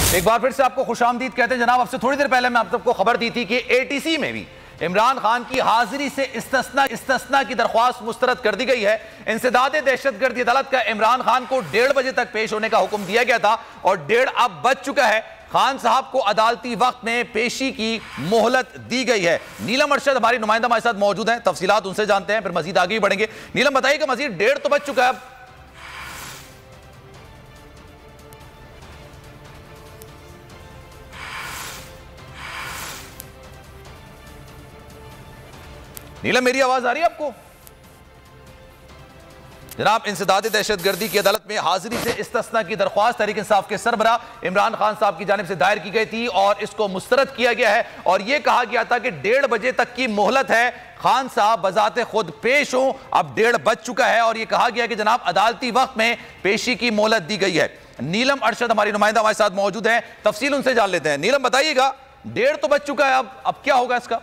एक बार फिर से आपको खुशामदीद कहते हैं जनाब। आपसे थोड़ी देर पहले मैं आप सबको खबर दी थी कि एटीसी में भी इमरान खान की हाजिरी से इस्तिस्ना की दरख्वास्त मुस्तरद कर दी गई है। इंसदाद दहशतगर्दी अदालत का इमरान खान को 1:30 बजे तक पेश होने का हुक्म दिया गया था और 1:30 अब बज चुका है। खान साहब को अदालती वक्त में पेशी की मोहलत दी गई है। नीलम अरशद हमारी नुमाइंदा हमारे साथ मौजूद हैं, तफसीलात उनसे जानते हैं, फिर मजीद आगे बढ़ेंगे। नीलम बताइए कि मजीद 1:30 तो बज चुका है अब। नीलम मेरी आवाज आ रही है आपको? जनाब, इंसदाद दहशतगर्दी की अदालत में हाजिरी से इस्तिस्ना की दरख्वास्त तहरीक इंसाफ के सरबरा इमरान खान साहब की जानिब से दायर की गई थी और इसको मुस्तरद किया गया है और यह कहा गया था कि 1:30 बजे तक की मोहलत है, खान साहब बजाते खुद पेश हो। अब 1:30 बज चुका है और यह कहा गया कि जनाब अदालती वक्त में पेशी की मोहलत दी गई है। नीलम अरशद हमारी नुमाइंदा हमारे साथ मौजूद है, तफसील उनसे जान लेते हैं। नीलम बताइएगा, 1:30 तो बज चुका है, अब क्या होगा इसका?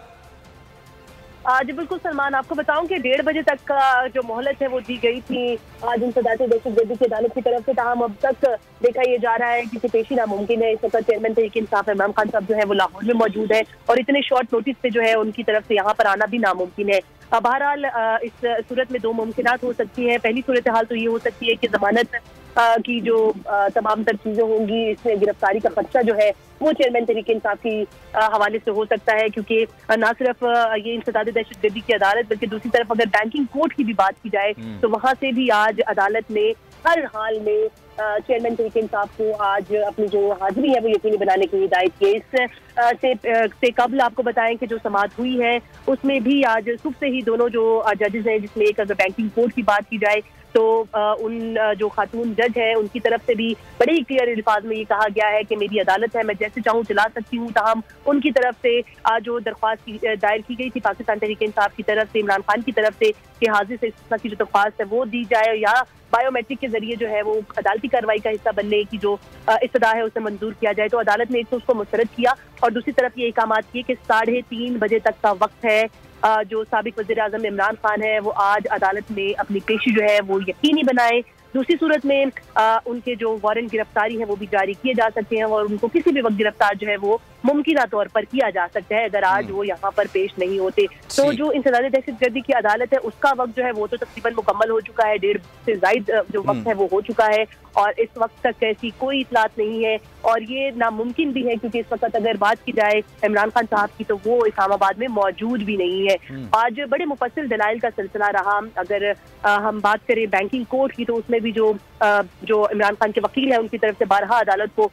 जी बिल्कुल सलमान, आपको बताऊं कि 1:30 बजे तक का जो मोहलत है वो दी गई थी आज इंसदाद दहशतगर्दी की अदालत की तरफ से। ताहम अब तक देखा यह जा रहा है कि पेशी नामुमकिन है। इस वक्त चेयरमैन तहरीक इंसाफ इमरान खान साहब जो है वो लाहौर में मौजूद है और इतने शॉर्ट नोटिस पे जो है उनकी तरफ से यहाँ पर आना भी नामुमकिन है। बहरहाल इस सूरत में 2 मुमकिनात हो सकती है। पहली सूरत हाल तो ये हो सकती है कि जमानत की जो तमाम तर चीजें होंगी, इसमें गिरफ्तारी का खदशा जो है वो चेयरमैन तहरीक इंसाफ की हवाले से हो सकता है, क्योंकि ना सिर्फ ये इंसदाद दहशतगर्दी की अदालत बल्कि दूसरी तरफ अगर बैंकिंग कोर्ट की भी बात की जाए तो वहां से भी आज अदालत ने हर हाल में चेयरमैन तहरीक इंसाफ को आज अपनी जो हाजिरी है वो यकीनी बनाने की हिदायत की। इससे कबल आपको बताएं कि जो समाअत हुई है उसमें भी आज सुबह से ही दोनों जो जजेस हैं, जिसमें एक अगर बैंकिंग कोर्ट की बात की जाए तो उन जो खातून जज है उनकी तरफ से भी बड़े ही क्लियर अल्फाज में ये कहा गया है कि मेरी अदालत है, मैं जैसे चाहूँ चला सकती हूँ। ताहम उनकी तरफ से जो दरख्वास्त दायर की गई थी पाकिस्तान तहरीक इंसाफ की तरफ से, इमरान खान की तरफ से कि हाजिर से इस्तिस्ना की जो दरख्वास्त है वो दी जाए या बायोमेट्रिक के जरिए जो है वो अदालती कार्रवाई का हिस्सा बनने की जो इस्तदा है उसे मंजूर किया जाए। तो अदालत ने एक तो उसको मुस्तरद किया और दूसरी तरफ ये अहकाम किए कि 3:30 बजे तक का वक्त है। जो साबिक वज़ीर आज़म इमरान खान है वो आज अदालत में अपनी पेशी जो है वो यकीनी बनाए। दूसरी सूरत में उनके जो वारंट गिरफ्तारी है वो भी जारी किए जा सकते हैं और उनको किसी भी वक्त गिरफ्तार जो है वो मुमकिन तौर पर किया जा सकता है अगर आज वो यहाँ पर पेश नहीं होते। तो जो इंसदाद दहशतगर्दी की अदालत है उसका वक्त जो है वो तो तकरीबन मुकम्मल हो चुका है, 1:30 से ज़ायद जो वक्त है वो हो चुका है और इस वक्त तक ऐसी कोई इतलात नहीं है और ये नामुमकिन भी है क्योंकि इस वक्त अगर बात की जाए इमरान खान साहब की तो वो इस्लामाबाद में मौजूद भी नहीं है। आज बड़े मुफस्सिल दलाइल का सिलसिला रहा। अगर हम बात करें बैंकिंग कोर्ट की तो उसमें भी जो इमरान खान के वकील है उनकी तरफ से बारहा अदालत को